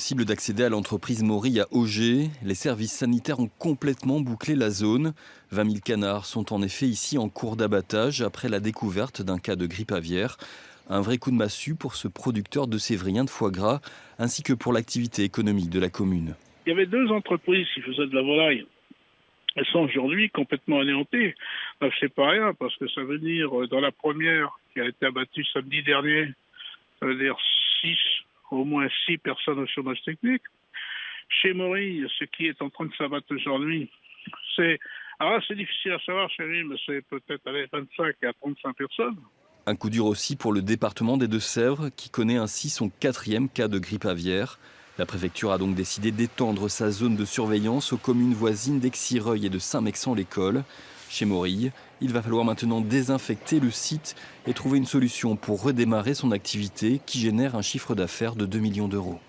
impossible d'accéder à l'entreprise Maury à Auger. Les services sanitaires ont complètement bouclé la zone. 20 000 canards sont en effet ici en cours d'abattage après la découverte d'un cas de grippe aviaire. Un vrai coup de massue pour ce producteur de sévrien de foie gras, ainsi que pour l'activité économique de la commune. Il y avait deux entreprises qui faisaient de la volaille. Elles sont aujourd'hui complètement anéanties. C'est pas rien, parce que ça veut dire, dans la première qui a été abattue samedi dernier, ça veut dire au moins 6 personnes au chômage technique. Chez Maury, ce qui est en train de s'abattre aujourd'hui, c'est difficile à savoir chez lui, mais c'est peut-être 25 à 35 personnes. Un coup dur aussi pour le département des Deux-Sèvres, qui connaît ainsi son 4e cas de grippe aviaire. La préfecture a donc décidé d'étendre sa zone de surveillance aux communes voisines d'Exireuil et de Saint-Mexan-l'École. Chez Maury, il va falloir maintenant désinfecter le site et trouver une solution pour redémarrer son activité qui génère un chiffre d'affaires de 2 millions d'euros.